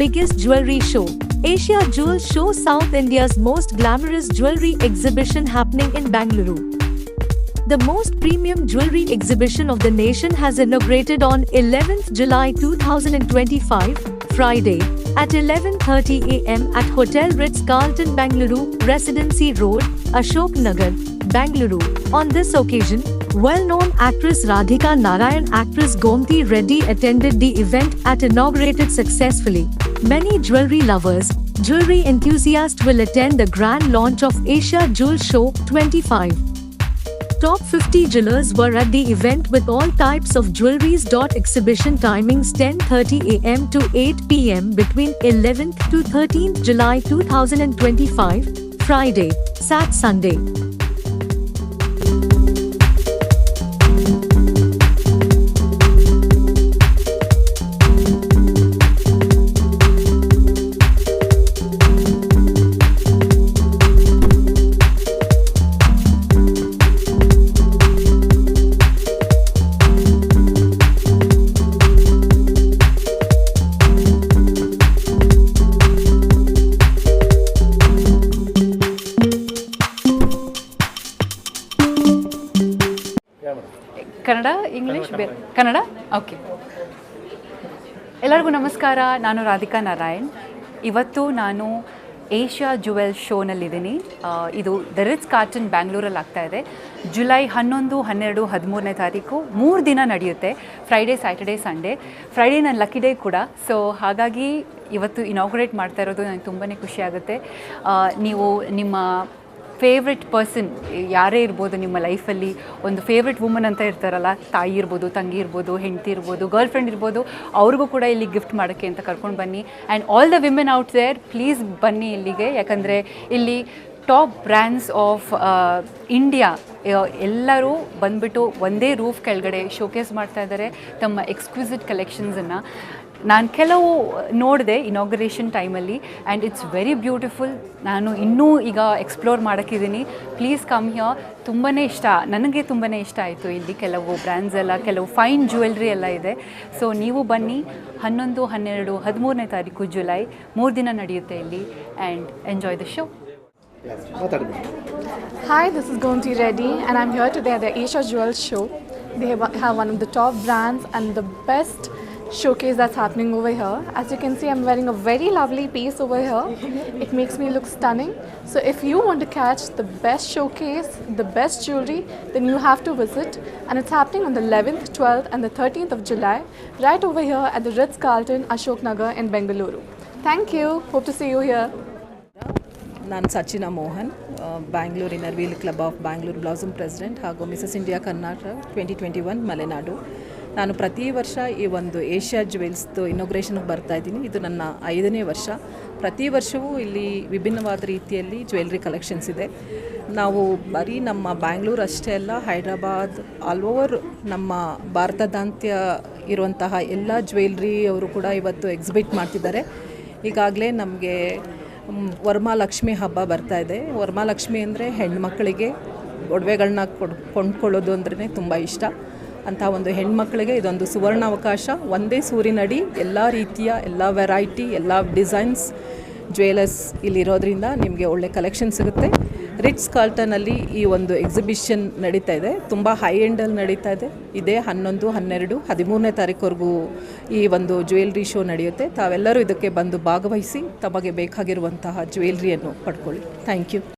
biggest jewelry show, Asia Jewels Show, South India's most glamorous jewelry exhibition happening in Bengaluru. The most premium jewelry exhibition of the nation has inaugurated on 11th July 2025, Friday, at 11:30 a.m. at Hotel Ritz-Carlton Bengaluru, Residency Road, Ashok Nagar, Bengaluru. On this occasion, well-known actress Radhika Narayan, actress Gomti Reddy attended the event and inaugurated successfully. Many jewelry lovers, jewelry enthusiasts will attend the grand launch of Asia Jewels Show 25. Top 50 jewelers were at the event with all types of jewelries. Exhibition timings 10:30 a.m. to 8 p.m. between 11th to 13th July 2025, Friday, Sunday. Kannada English Kannada okay. ಎಲ್ಲರಿಗೂ ನಮಸ್ಕಾರ. ನಾನು ರಾಧಿಕಾ ನಾರಾಯಣ್. ಇವತ್ತು ನಾನು Asia jewel ಶೋನಲ್ಲಿದ್ದೀನಿ. ಇದು the Ritz carton ಬ್ಯಾಂಗ್ಳೂರಲ್ಲಿ ಆಗ್ತಾಯಿದೆ. July 11, 12, 13ನೇ ತಾರೀಕು 3 ದಿನ ನಡೆಯುತ್ತೆ. Friday, Saturday, Sunday. ಫ್ರೈಡೇ ನನ್ನ ಲಕ್ಕಿ ಡೇ ಕೂಡ. ಸೊ ಹಾಗಾಗಿ ಇವತ್ತು ಇನಾಗ್ರೇಟ್ ಮಾಡ್ತಾ ಇರೋದು ನನಗೆ ತುಂಬಾ ಖುಷಿಯಾಗುತ್ತೆ. ನೀವು ನಿಮ್ಮ ಫೇವ್ರೆಟ್ ಪರ್ಸನ್ ಯಾರೇ ಇರ್ಬೋದು ನಿಮ್ಮ ಲೈಫಲ್ಲಿ, ಒಂದು ಫೇವ್ರೆಟ್ ವುಮನ್ ಅಂತ ಇರ್ತಾರಲ್ಲ, ತಾಯಿ ಇರ್ಬೋದು, ತಂಗಿ ಇರ್ಬೋದು, ಹೆಂಡತಿ ಇರ್ಬೋದು, ಗರ್ಲ್ ಫ್ರೆಂಡ್ ಇರ್ಬೋದು, ಅವ್ರಿಗೂ ಕೂಡ ಇಲ್ಲಿ ಗಿಫ್ಟ್ ಮಾಡೋಕ್ಕೆ ಅಂತ ಕರ್ಕೊಂಡು ಬನ್ನಿ. And all the women out there, please ಬನ್ನಿ ಇಲ್ಲಿಗೆ. ಯಾಕಂದರೆ ಇಲ್ಲಿ ಟಾಪ್ ಬ್ರ್ಯಾಂಡ್ಸ್ ಆಫ್ ಇಂಡಿಯಾ ಎಲ್ಲರೂ ಬಂದುಬಿಟ್ಟು ಒಂದೇ ರೂಫ್ ಕೆಳಗಡೆ ಶೋಕೇಸ್ ಮಾಡ್ತಾ ಇದ್ದಾರೆ ತಮ್ಮ ಎಕ್ಸ್ಕ್ವಿಸಿಟ್ ಕಲೆಕ್ಷನ್ಸನ್ನು. ನಾನು ಕೆಲವು ನೋಡಿದೆ ಇನಾಗ್ರೇಷನ್ ಟೈಮಲ್ಲಿ ಆ್ಯಂಡ್ ಇಟ್ಸ್ ವೆರಿ ಬ್ಯೂಟಿಫುಲ್. ನಾನು ಇನ್ನೂ ಈಗ ಎಕ್ಸ್ಪ್ಲೋರ್ ಮಾಡೋಕ್ಕಿದ್ದೀನಿ. Please come here. ತುಂಬಾ ಇಷ್ಟ, ನನಗೆ ತುಂಬಾ ಇಷ್ಟ ಆಯಿತು. ಇಲ್ಲಿ ಕೆಲವು ಬ್ರ್ಯಾಂಡ್ಸ್ ಎಲ್ಲ, ಕೆಲವು ಫೈನ್ ಜ್ಯುವೆಲ್ರಿ ಎಲ್ಲ ಇದೆ. ಸೊ ನೀವು ಬನ್ನಿ. 11, 12, 13ನೇ ತಾರೀಕು ಜುಲೈ 3 ದಿನ ನಡೆಯುತ್ತೆ ಇಲ್ಲಿ. And enjoy the show. Hi, this is Gomti Reddy and I'm here today at the Asia Jewels Show. They have one of the top brands and the best showcase that's happening over here. As you can see, I'm wearing a very lovely piece over here. It makes me look stunning. So if you want to catch the best showcase, the best jewelry, then you have to visit. And it's happening on the 11th, 12th and the 13th of July, right over here at the Ritz-Carlton, Ashok Nagar in Bengaluru. Thank you. Hope to see you here. ನಾನು ಸಚಿನಾ ಮೋಹನ್, ಬ್ಯಾಂಗ್ಳೂರಿನ wheel club of Bangalore blossom president ಹಾಗೂ Mrs India Karnataka 2021 Malenadu. ನಾನು ಪ್ರತಿ ವರ್ಷ ಈ ಒಂದು Asia ಜುವೆಲ್ಸ್ದು ಇನಾಗ್ರೇಷನ್ಗೆ ಬರ್ತಾಯಿದ್ದೀನಿ. ಇದು ನನ್ನ 5ನೇ ವರ್ಷ. ಪ್ರತಿ ವರ್ಷವೂ ಇಲ್ಲಿ ವಿಭಿನ್ನವಾದ ರೀತಿಯಲ್ಲಿ ಜ್ಯುವೆಲ್ರಿ ಕಲೆಕ್ಷನ್ಸ್ ಇದೆ. ನಾವು ಬರೀ ನಮ್ಮ ಬ್ಯಾಂಗ್ಳೂರು ಅಷ್ಟೇ ಅಲ್ಲ, ಹೈದ್ರಾಬಾದ್, ಆಲ್ ಓವರ್ ನಮ್ಮ ಭಾರತದಾದ್ಯಂತ ಇರುವಂತಹ ಎಲ್ಲ ಜ್ಯುವೆಲ್ರಿ ಅವರು ಕೂಡ ಇವತ್ತು ಎಕ್ಸಿಬಿಟ್ ಮಾಡ್ತಿದ್ದಾರೆ. ಈಗಾಗಲೇ ನಮಗೆ ವರಮಹಾಲಕ್ಷ್ಮಿ ಹಬ್ಬ ಬರ್ತಾ ಇದೆ. ವರಮಹಾಲಕ್ಷ್ಮಿ ಅಂದರೆ ಹೆಣ್ಮಕ್ಕಳಿಗೆ ಒಡವೆಗಳನ್ನ ಕೊಂಡ್ಕೊಳ್ಳೋದು ಅಂದ್ರೇ ತುಂಬ ಇಷ್ಟ. ಅಂಥ ಒಂದು ಹೆಣ್ಮಕ್ಳಿಗೆ ಇದೊಂದು ಸುವರ್ಣ ಅವಕಾಶ. ಒಂದೇ ಸೂರಿನಡಿ ಎಲ್ಲ ರೀತಿಯ, ಎಲ್ಲ ವೆರೈಟಿ, ಎಲ್ಲ ಡಿಸೈನ್ಸ್ ಜ್ಯುವೆಲರ್ಸ್ ಇಲ್ಲಿರೋದ್ರಿಂದ ನಿಮಗೆ ಒಳ್ಳೆ ಕಲೆಕ್ಷನ್ ಸಿಗುತ್ತೆ. ರಿಟ್ಸ್ ಕಾರ್ಲ್ಟನಲ್ಲಿ ಈ ಒಂದು ಎಕ್ಸಿಬಿಷನ್ ನಡೀತಾ ಇದೆ. ತುಂಬ ಹೈ ಎಂಡಲ್ಲಿ ನಡೀತಾ ಇದೆ. ಇದೇ 11, 12, 13ನೇ ತಾರೀಕುವರೆಗೂ ಈ ಒಂದು ಜ್ಯುವೆಲ್ರಿ ಶೋ ನಡೆಯುತ್ತೆ. ತಾವೆಲ್ಲರೂ ಇದಕ್ಕೆ ಬಂದು ಭಾಗವಹಿಸಿ ತಮಗೆ ಬೇಕಾಗಿರುವಂತಹ ಜ್ಯುವೆಲ್ರಿಯನ್ನು ಪಡ್ಕೊಳ್ಳಿ. Thank you.